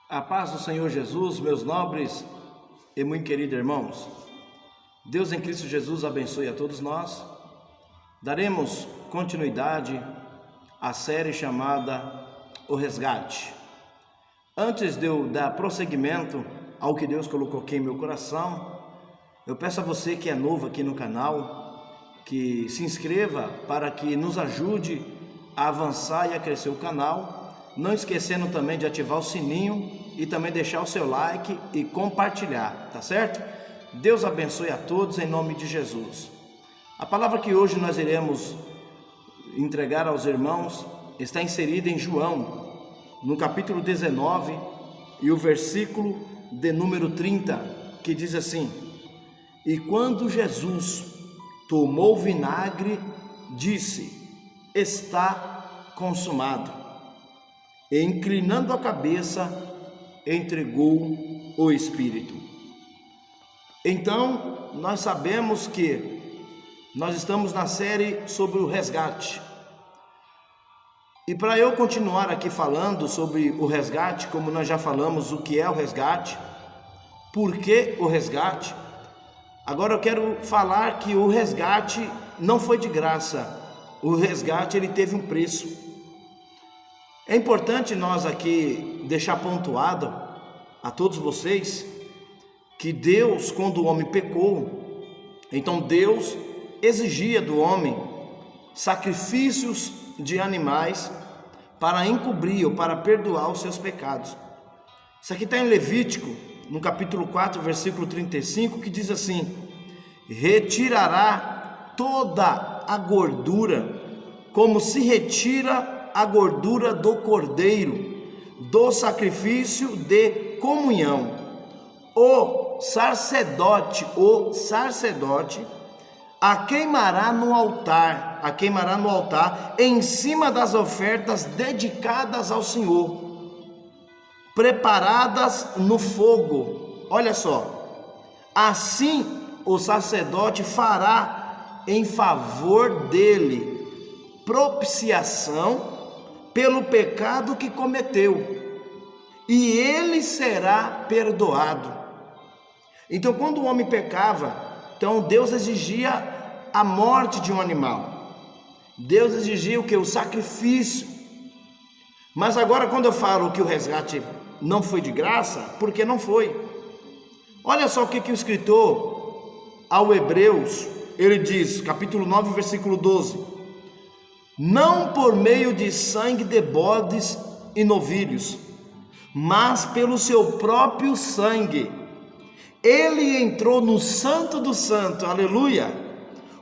A paz do Senhor Jesus, meus nobres e muito queridos irmãos. Deus em Cristo Jesus abençoe a todos nós. Daremos continuidade à série chamada O Resgate. Antes de eu dar prosseguimento ao que Deus colocou aqui em meu coração, eu peço a você que é novo aqui no canal, que se inscreva para que nos ajude a avançar e a crescer o canal. Não esquecendo também de ativar o sininho e também deixar o seu like e compartilhar, tá certo? Deus abençoe a todos em nome de Jesus. A palavra que hoje nós iremos entregar aos irmãos está inserida em João, no capítulo 19 e o versículo de número 30, que diz assim: E quando Jesus tomou o vinagre, disse: Está consumado. E inclinando a cabeça, entregou o Espírito. Então, nós sabemos que nós estamos na série sobre o resgate. E para eu continuar aqui falando sobre o resgate, como nós já falamos o que é o resgate, por que o resgate, agora eu quero falar que o resgate não foi de graça. O resgate ele teve um preço. É importante nós aqui deixar pontuado a todos vocês que Deus, quando o homem pecou, então Deus exigia do homem sacrifícios de animais para encobrir ou para perdoar os seus pecados. Isso aqui está em Levítico, no capítulo 4, versículo 35, que diz assim: retirará toda a gordura, como se retira a gordura do cordeiro, do sacrifício de comunhão. O sacerdote a queimará no altar, em cima das ofertas dedicadas ao Senhor, preparadas no fogo. Olha só, assim o sacerdote fará em favor dele propiciação pelo pecado que cometeu, e ele será perdoado. Então, quando o homem pecava, então Deus exigia a morte de um animal. Deus exigia o que? O sacrifício. Mas agora, quando eu falo que o resgate não foi de graça, por que não foi? Olha só o que o escritor ao Hebreus, ele diz, capítulo 9, versículo 12: não por meio de sangue de bodes e novilhos, mas pelo seu próprio sangue, ele entrou no Santo do Santo, aleluia,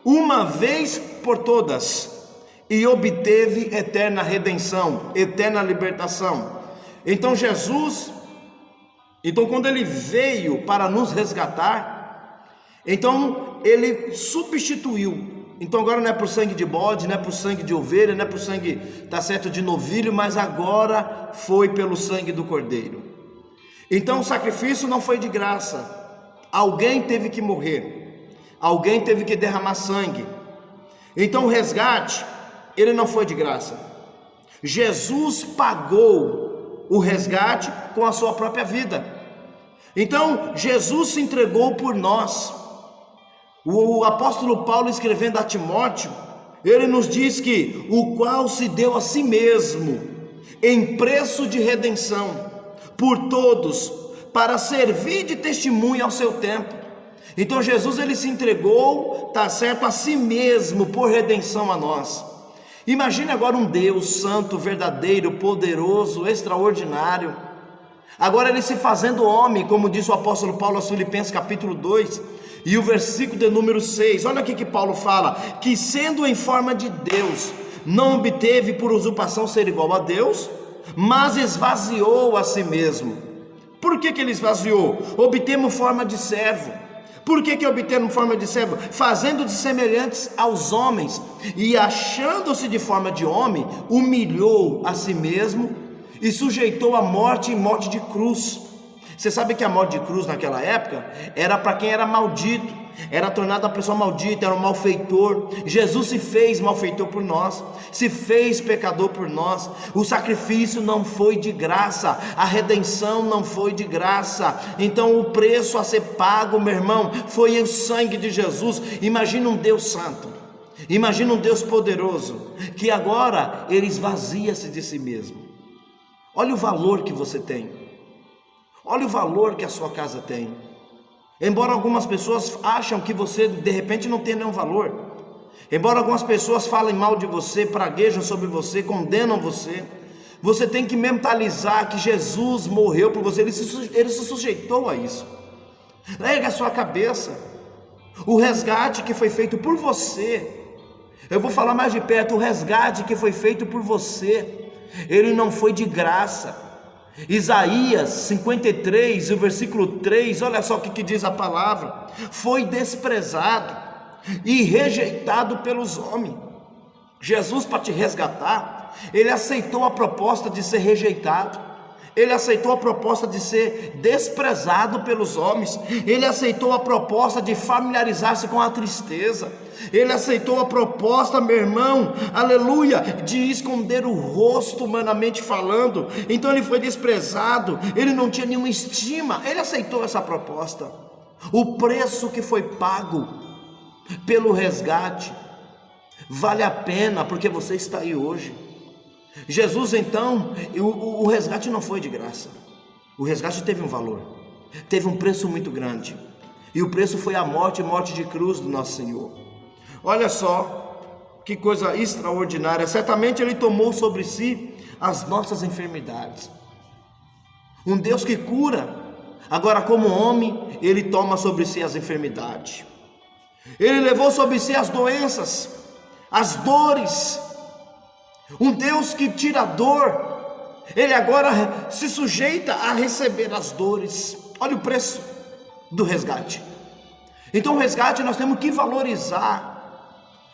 uma vez por todas, e obteve eterna redenção, eterna libertação. Então Jesus, quando ele veio para nos resgatar, então ele substituiu. Então agora não é por sangue de bode, não é por sangue de ovelha, não é por sangue, tá certo, de novilho, mas agora foi pelo sangue do cordeiro. Então o sacrifício não foi de graça. Alguém teve que morrer, alguém teve que derramar sangue. Então o resgate, ele não foi de graça. Jesus pagou o resgate com a sua própria vida. Então Jesus se entregou por nós. O apóstolo Paulo, escrevendo a Timóteo, ele nos diz que o qual se deu a si mesmo em preço de redenção por todos, para servir de testemunho ao seu tempo. Então Jesus, ele se entregou, tá certo, a si mesmo por redenção a nós. Imagine agora um Deus santo, verdadeiro, poderoso, extraordinário, agora ele se fazendo homem, como diz o apóstolo Paulo aos Filipenses capítulo 2 e o versículo de número 6, olha aqui que Paulo fala, que sendo em forma de Deus, não obteve por usurpação ser igual a Deus, mas esvaziou a si mesmo. Por que ele esvaziou? Obtemos forma de servo. Por que obtemos forma de servo? Fazendo-se semelhantes aos homens, e achando-se de forma de homem, humilhou a si mesmo, e sujeitou a morte em morte de cruz. Você sabe que a morte de cruz naquela época era para quem era maldito, era tornado uma pessoa maldita, era um malfeitor. Jesus se fez malfeitor por nós, se fez pecador por nós. O sacrifício não foi de graça, a redenção não foi de graça. Então o preço a ser pago, meu irmão, foi o sangue de Jesus. Imagina um Deus santo, imagina um Deus poderoso, que agora ele esvazia-se de si mesmo. Olha o valor que você tem, olha o valor que a sua casa tem. Embora algumas pessoas acham que você de repente não tem nenhum valor, embora algumas pessoas falem mal de você, praguejam sobre você, condenam você, você tem que mentalizar que Jesus morreu por você, ele se sujeitou a isso. Erga a sua cabeça, o resgate que foi feito por você, eu vou falar mais de perto, o resgate que foi feito por você, ele não foi de graça. Isaías 53, o versículo 3, olha só o que diz a palavra: foi desprezado e rejeitado pelos homens. Jesus, para te resgatar, ele aceitou a proposta de ser rejeitado, ele aceitou a proposta de ser desprezado pelos homens, ele aceitou a proposta de familiarizar-se com a tristeza, ele aceitou a proposta, meu irmão, aleluia, de esconder o rosto humanamente falando. Então ele foi desprezado, ele não tinha nenhuma estima, ele aceitou essa proposta. O preço que foi pago pelo resgate vale a pena, porque você está aí hoje. Jesus, então, o resgate não foi de graça, o resgate teve um valor, teve um preço muito grande, e o preço foi a morte de cruz do nosso Senhor. Olha só que coisa extraordinária, certamente ele tomou sobre si as nossas enfermidades. Um Deus que cura, agora como homem, ele toma sobre si as enfermidades, ele levou sobre si as doenças, as dores. Um Deus que tira a dor, ele agora se sujeita a receber as dores. Olha o preço do resgate. Então o resgate, nós temos que valorizar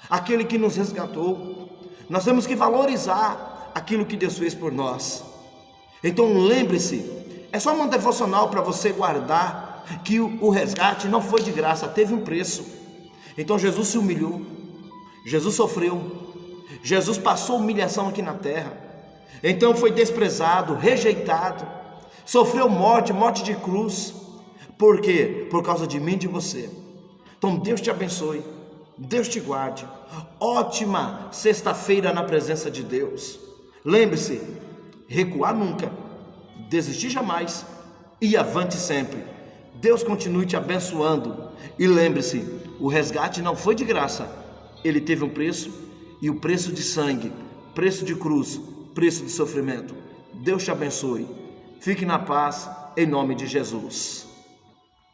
aquele que nos resgatou, nós temos que valorizar aquilo que Deus fez por nós. Então lembre-se, é só um devocional para você guardar, que o resgate não foi de graça, teve um preço. Então Jesus se humilhou, Jesus sofreu, Jesus passou humilhação aqui na terra, então foi desprezado, rejeitado, sofreu morte de cruz. Por quê? Por causa de mim e de você. Então Deus te abençoe, Deus te guarde. Ótima sexta-feira na presença de Deus. Lembre-se, recuar nunca, desistir jamais e avante sempre. Deus continue te abençoando. E lembre-se, o resgate não foi de graça, ele teve um preço, e o preço de sangue, preço de cruz, preço de sofrimento. Deus te abençoe. Fique na paz, em nome de Jesus.